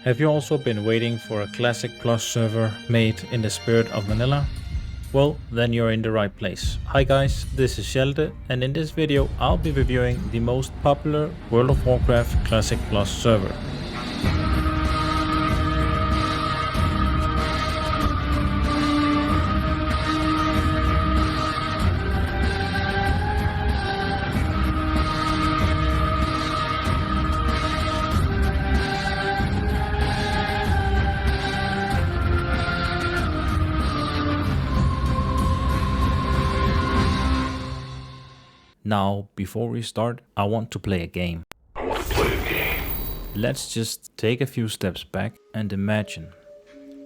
Have you also been waiting for a Classic Plus server made in the spirit of vanilla? Well, then you're in the right place. Hi guys, this is Shelte, and in this video I'll be reviewing the most popular World of Warcraft Classic Plus server. Now, before we start, I want to play a game. Let's just take a few steps back and imagine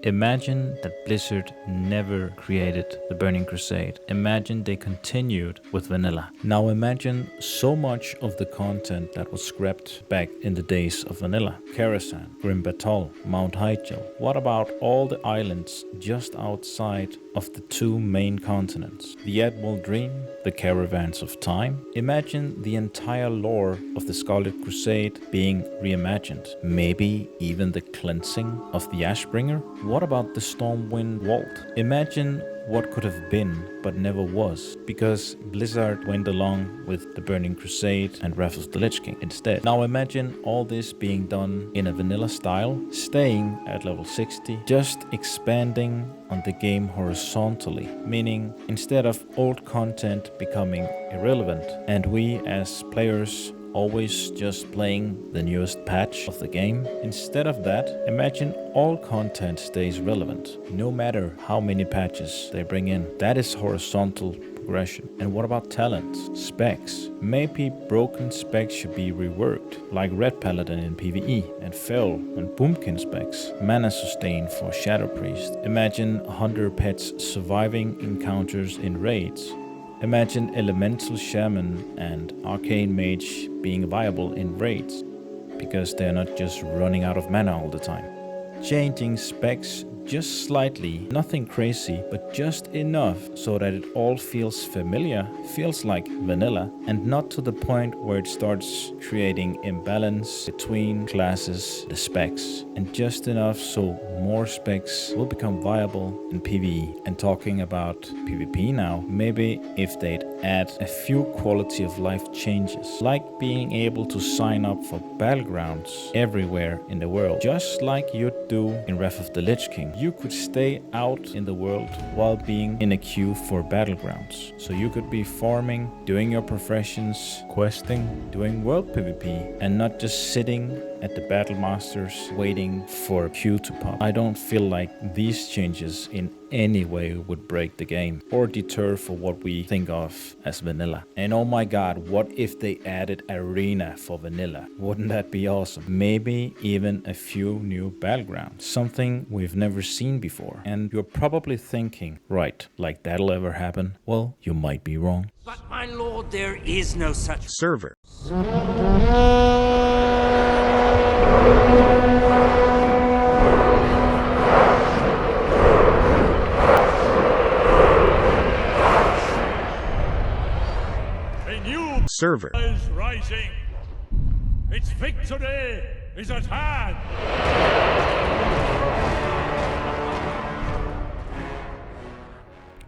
that Blizzard never created the Burning Crusade. Imagine they continued with vanilla. Now imagine so much of the content that was scrapped back in the days of vanilla. Karazhan, Grim Batol, Mount Hyjal. What about all the islands just outside of the two main continents? The Admiral Dream, the Caravans of Time. Imagine the entire lore of the Scarlet Crusade being reimagined. Maybe even the cleansing of the Ashbringer. What about the Stormwind Vault? Imagine what could have been but never was, because Blizzard went along with the Burning Crusade and Wrath of the Lich King instead. Now imagine all this being done in a vanilla style, staying at level 60, just expanding on the game horizontally, meaning instead of old content becoming irrelevant and we as players always just playing the newest patch of the game. Instead of that, imagine all content stays relevant, no matter how many patches they bring in. That is horizontal progression. And what about talents, specs? Maybe broken specs should be reworked, like Red Paladin in PvE, and Fel and Boomkin specs, mana sustain for Shadow Priest. Imagine Hunter pets surviving encounters in raids. Imagine Elemental Shaman and Arcane Mage being viable in raids, because they're not just running out of mana all the time. Changing specs just slightly, nothing crazy, but just enough so that it all feels familiar, feels like vanilla, and not to the point where it starts creating imbalance between classes, the specs, and just enough so more specs will become viable in PvE. And talking about PvP now, maybe if they'd add a few quality of life changes, like being able to sign up for battlegrounds everywhere in the world, just like you'd do in Wrath of the Lich King. You could stay out in the world while being in a queue for battlegrounds. So you could be farming, doing your professions, questing, doing world PvP, and not just sitting at the battle masters waiting for a queue to pop. I don't feel like these changes in any way would break the game or deter for what we think of as vanilla. And oh my god, what if they added arena for vanilla? Wouldn't that be awesome? Maybe even a few new battlegrounds, something we've never seen before. And you're probably thinking, right, like that'll ever happen? Well, you might be wrong. But my lord, there is no such server. Server is rising. Its victory is at hand.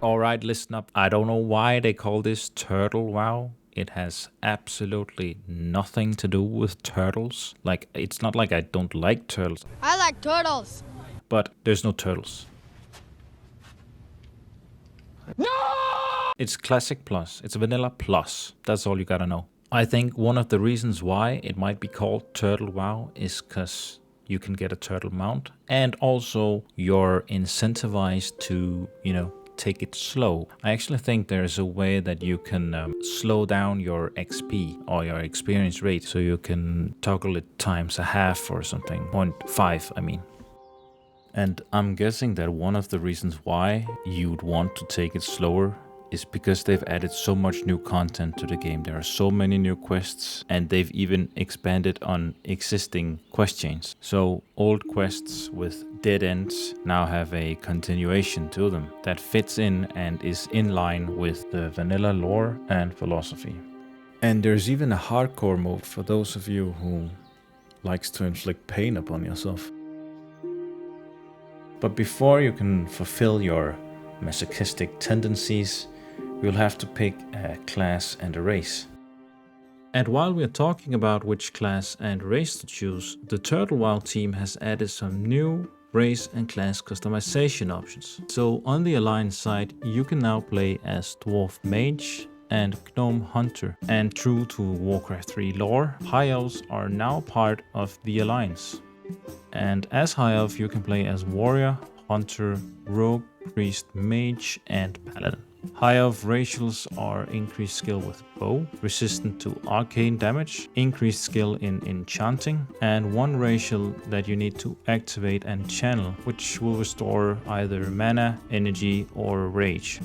Alright, listen up. I don't know why they call this Turtle WoW. It has absolutely nothing to do with turtles. Like, it's not like I don't like turtles. I like turtles. But there's no turtles. No! It's Classic Plus. It's Vanilla Plus. That's all you gotta know. I think one of the reasons why it might be called Turtle WoW is because you can get a turtle mount. And also you're incentivized to, take it slow. I actually think there's a way that you can slow down your XP or your experience rate. So you can toggle it times a half or something. 0.5, I mean. And I'm guessing that one of the reasons why you'd want to take it slower is because they've added so much new content to the game. There are so many new quests, and they've even expanded on existing quest chains. So old quests with dead ends now have a continuation to them that fits in and is in line with the vanilla lore and philosophy. And there's even a hardcore mode for those of you who likes to inflict pain upon yourself. But before you can fulfill your masochistic tendencies, you'll have to pick a class and a race. And while we're talking about which class and race to choose, the Turtle WoW team has added some new race and class customization options. So on the Alliance side, you can now play as Dwarf Mage and Gnome Hunter. And true to Warcraft 3 lore, High Elves are now part of the Alliance. And as High Elf, you can play as Warrior, Hunter, Rogue, Priest, Mage, and Paladin. High Elf racials are increased skill with bow, resistant to arcane damage, increased skill in enchanting, and one racial that you need to activate and channel, which will restore either mana, energy, or rage.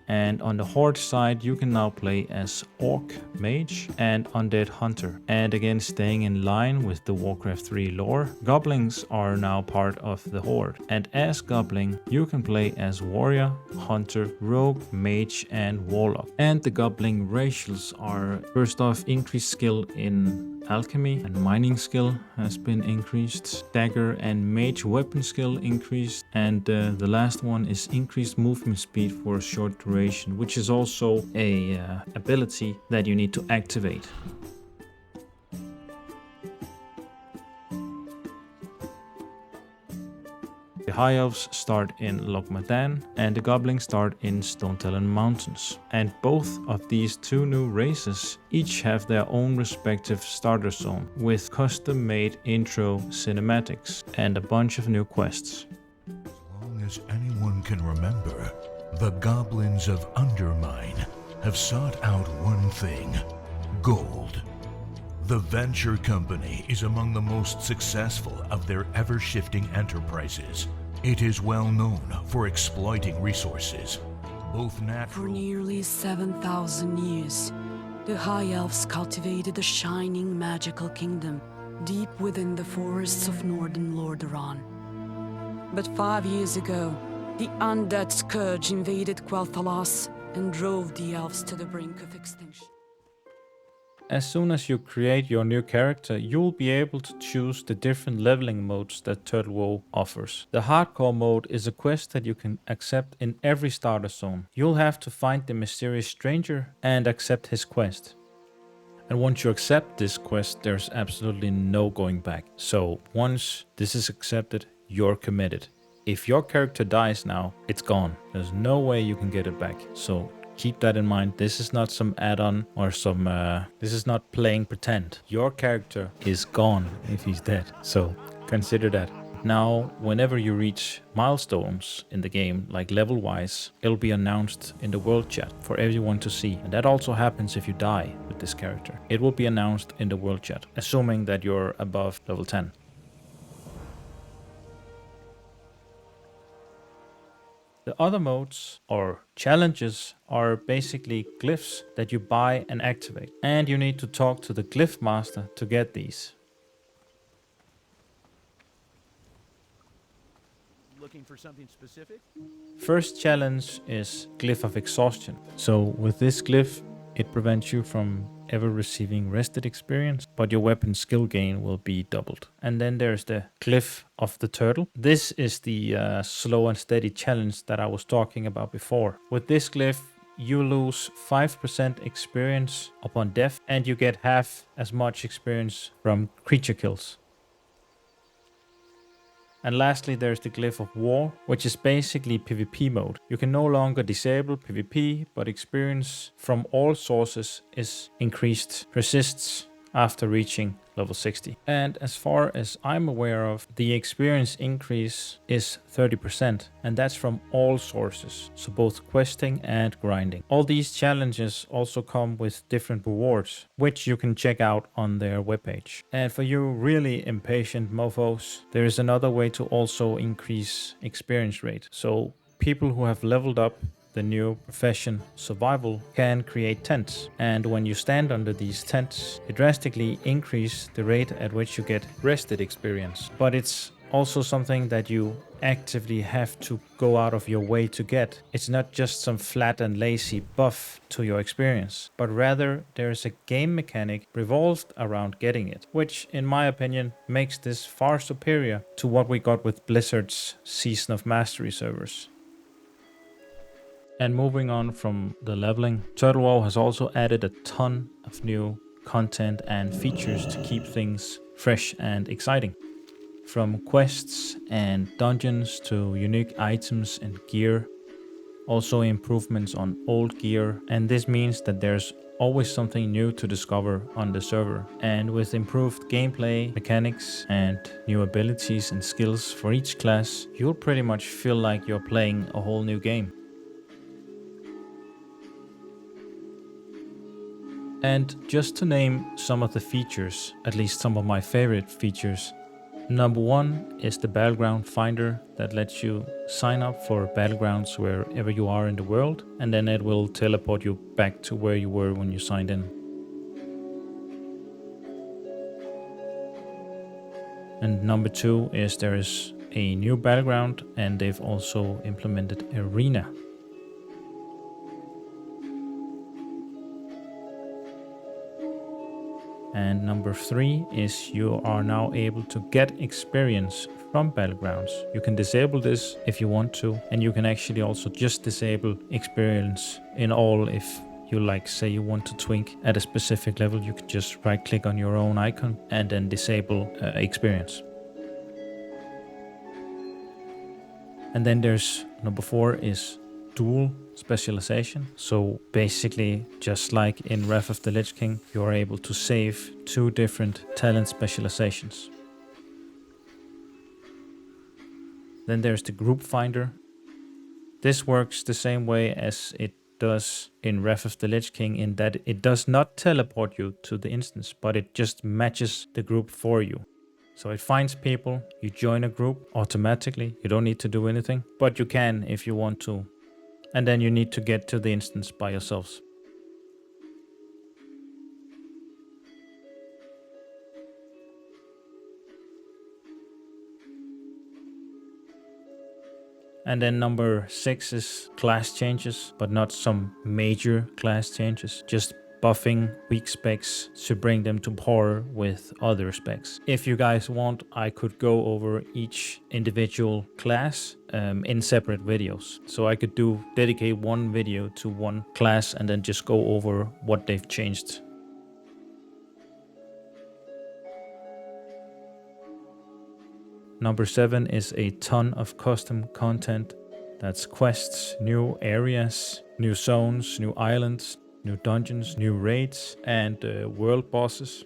And on the Horde side, you can now play as Orc Mage and Undead Hunter. And again, staying in line with the Warcraft 3 lore, Goblins are now part of the Horde. And as Goblin, you can play as Warrior, Hunter, Rogue, Mage, and Warlock. And the Goblin racials are, first off, increased skill in Alchemy and mining skill has been increased. Dagger and mage weapon skill increased. And the last one is increased movement speed for a short duration, which is also a ability that you need to activate. The High Elves start in Logmadan and the Goblins start in Stonetalon Mountains. And both of these two new races each have their own respective starter zone with custom-made intro cinematics and a bunch of new quests. As long as anyone can remember, the Goblins of Undermine have sought out one thing: gold. The Venture Company is among the most successful of their ever-shifting enterprises. It is well known for exploiting resources, both For natural... nearly 7,000 years, the High Elves cultivated a shining magical kingdom deep within the forests of northern Lordaeron. But 5 years ago, the undead scourge invaded Quel'Thalas and drove the elves to the brink of extinction. As soon as you create your new character, you'll be able to choose the different leveling modes that Turtle WoW offers. The hardcore mode is a quest that you can accept in every starter zone. You'll have to find the mysterious stranger and accept his quest. And once you accept this quest, there's absolutely no going back. So once this is accepted, you're committed. If your character dies now, it's gone. There's no way you can get it back. So keep that in mind. This is not some add-on or some... this is not playing pretend. Your character is gone if he's dead. So consider that. Now, whenever you reach milestones in the game, like level-wise, it'll be announced in the world chat for everyone to see. And that also happens if you die with this character. It will be announced in the world chat, assuming that you're above level 10. The other modes, or challenges, are basically glyphs that you buy and activate. And you need to talk to the glyph master to get these. Looking for something specific? First challenge is Glyph of Exhaustion. So with this glyph, it prevents you from ever receiving rested experience, but your weapon skill gain will be doubled. And then there's the Glyph of the Turtle. This is the slow and steady challenge that I was talking about before. With this glyph, you lose 5% experience upon death, and you get half as much experience from creature kills. And lastly, there's the Glyph of War, which is basically PvP mode. You can no longer disable PvP, but experience from all sources is increased, persists after reaching level 60. And as far as I'm aware of, the experience increase is 30%, and that's from all sources, so both questing and grinding. All these challenges also come with different rewards, which you can check out on their webpage. And for you really impatient mofos, there is another way to also increase experience rate. So people who have leveled up the new profession survival can create tents, and when you stand under these tents, it drastically increases the rate at which you get rested experience. But it's also something that you actively have to go out of your way to get. It's not just some flat and lazy buff to your experience, but rather there's a game mechanic revolved around getting it, which in my opinion makes this far superior to what we got with Blizzard's Season of Mastery servers. And moving on from the leveling, Turtle WoW has also added a ton of new content and features to keep things fresh and exciting. From quests and dungeons to unique items and gear, also improvements on old gear, and this means that there's always something new to discover on the server. And with improved gameplay mechanics and new abilities and skills for each class, you'll pretty much feel like you're playing a whole new game. And just to name some of the features, at least some of my favorite features, number 1 is the Battleground Finder that lets you sign up for battlegrounds wherever you are in the world, and then it will teleport you back to where you were when you signed in. And number 2 is there is a new battleground, and they've also implemented Arena. And number 3 is you are now able to get experience from battlegrounds. You can disable this if you want to, and you can actually also just disable experience in all if you like, say you want to twink at a specific level, you can just right click on your own icon and then disable experience. And then there's number 4 is dual specialization. So basically, just like in Wrath of the Lich King, you are able to save 2 different talent specializations. Then there's the group finder. This works the same way as it does in Wrath of the Lich King, in that it does not teleport you to the instance, but it just matches the group for you. So it finds people, you join a group automatically, you don't need to do anything, but you can if you want to. And then you need to get to the instance by yourselves. And then number 6 is class changes, but not some major class changes, just buffing weak specs to bring them to par with other specs. If you guys want, I could go over each individual class in separate videos. So I could dedicate one video to one class and then just go over what they've changed. Number 7 is a ton of custom content. That's quests, new areas, new zones, new islands, new dungeons, new raids, and world bosses.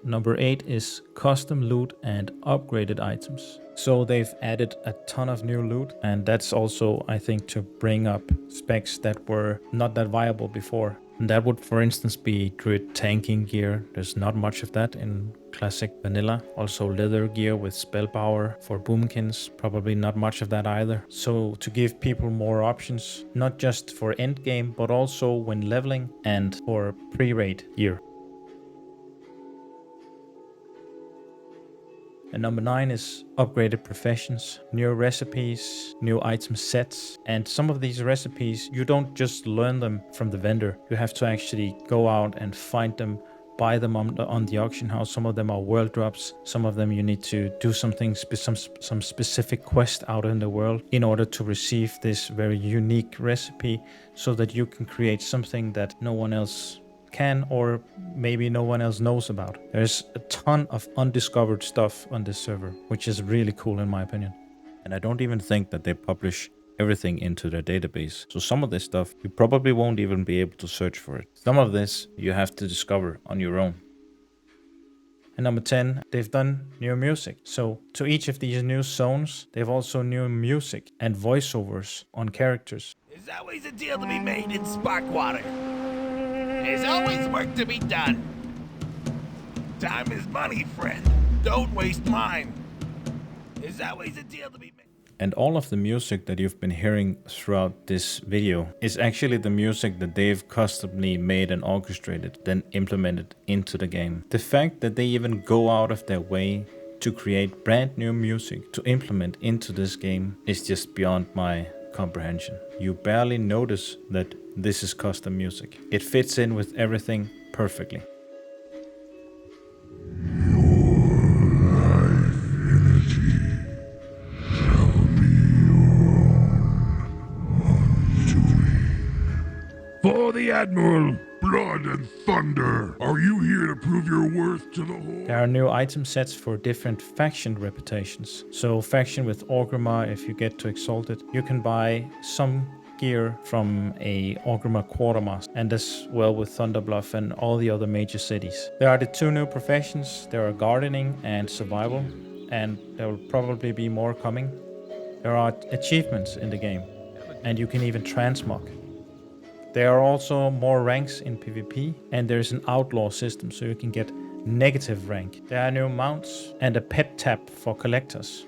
Number 8 is custom loot and upgraded items. So they've added a ton of new loot, and that's also, I think, to bring up specs that were not that viable before. And that would, for instance, be Druid tanking gear. There's not much of that in classic vanilla. Also leather gear with spell power for boomkins. Probably not much of that either. So to give people more options, not just for endgame, but also when leveling and for pre-raid gear. And number 9 is upgraded professions, new recipes, new item sets. And some of these recipes, you don't just learn them from the vendor. You have to actually go out and find them, buy them on the auction house. Some of them are world drops. Some of them you need to do something, some specific quest out in the world in order to receive this very unique recipe, so that you can create something that no one else can, or maybe no one else knows about. There's a ton of undiscovered stuff on this server, which is really cool in my opinion. And I don't even think that they publish everything into their database. So some of this stuff, you probably won't even be able to search for it. Some of this you have to discover on your own. And number 10, they've done new music. So to each of these new zones, they've also new music and voiceovers on characters. There's always a deal to be made in Sparkwater. There's always work to be done. Time is money, friend. Don't waste mine. There's always a deal to be made. And all of the music that you've been hearing throughout this video is actually the music that they've customly made and orchestrated, then implemented into the game. The fact that they even go out of their way to create brand new music to implement into this game is just beyond my comprehension. You barely notice that this is custom music. It fits in with everything perfectly. For the Admiral, blood and thunder, are you here to prove your worth to the Horde? There are new item sets for different faction reputations. So faction with Orgrimmar, if you get to Exalted, you can buy some gear from a Orgrimmar quartermaster, and as well with Thunderbluff and all the other major cities. There are the 2 new professions. There are gardening and survival, and there will probably be more coming. There are achievements in the game, and you can even transmog. There are also more ranks in PvP, and there's an outlaw system so you can get negative rank. There are new mounts and a pet tab for collectors.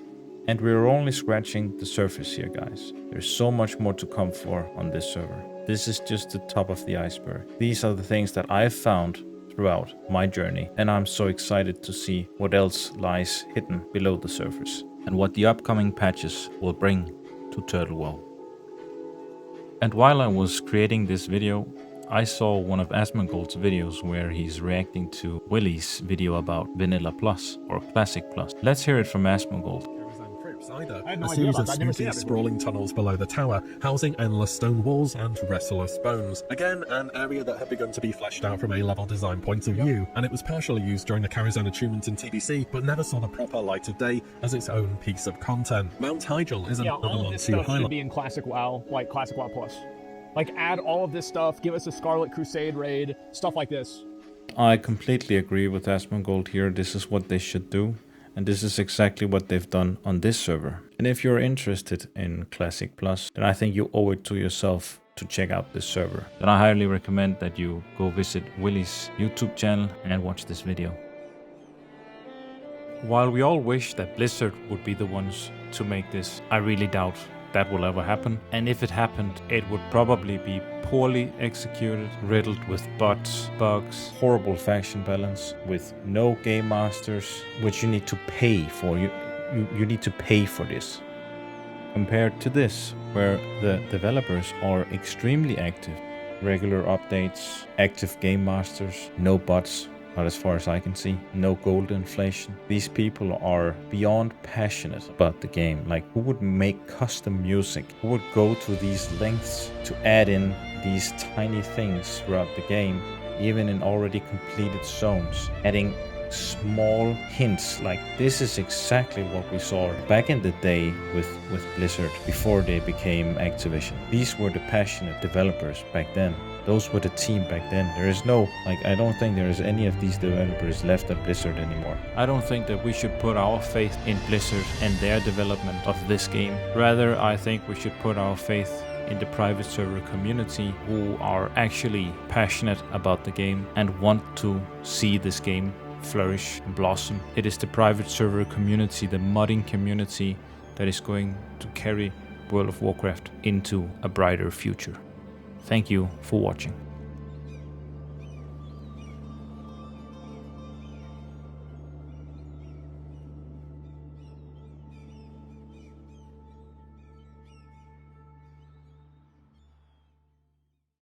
And we're only scratching the surface here, guys. There's so much more to come for on this server. This is just the top of the iceberg. These are the things that I've found throughout my journey, and I'm so excited to see what else lies hidden below the surface and what the upcoming patches will bring to Turtle WoW. And while I was creating this video, I saw one of Asmongold's videos where he's reacting to Willie's video about Vanilla Plus or Classic Plus. Let's hear it from Asmongold. Either. A series of smoothly sprawling tunnels below the tower, housing endless stone walls and restless bones. Again, an area that had begun to be fleshed out from a level design point of view, and it was partially used during the Carizone achievement in TBC, but never saw the proper light of day as its own piece of content. Mount Hygel is another all of one this to stuff should highlight. be in Classic WoW, like Classic WoW Plus. Like, add all of this stuff, give us a Scarlet Crusade raid, stuff like this. I completely agree with Asmongold here. This is what they should do. And this is exactly what they've done on this server. And if you're interested in Classic Plus, then I think you owe it to yourself to check out this server. Then I highly recommend that you go visit Willie's YouTube channel and watch this video. While we all wish that Blizzard would be the ones to make this, I really doubt that will ever happen. And if it happened, it would probably be poorly executed, riddled with bots, bugs, horrible faction balance, with no game masters, which you need to pay for. You need to pay for this. Compared to this, where the developers are extremely active, regular updates, active game masters, no bots, not as far as I can see, no gold inflation. These people are beyond passionate about the game. Like, who would make custom music? Who would go to these lengths to add in these tiny things throughout the game, even in already completed zones, adding small hints? Like, this is exactly what we saw back in the day with Blizzard before they became Activision. These were the passionate developers back then. Those were the team back then. There is no, I don't think there is any of these developers left at Blizzard anymore. I don't think that we should put our faith in Blizzard and their development of this game. Rather, I think we should put our faith in the private server community who are actually passionate about the game and want to see this game flourish and blossom. It is the private server community, the modding community, that is going to carry World of Warcraft into a brighter future. Thank you for watching.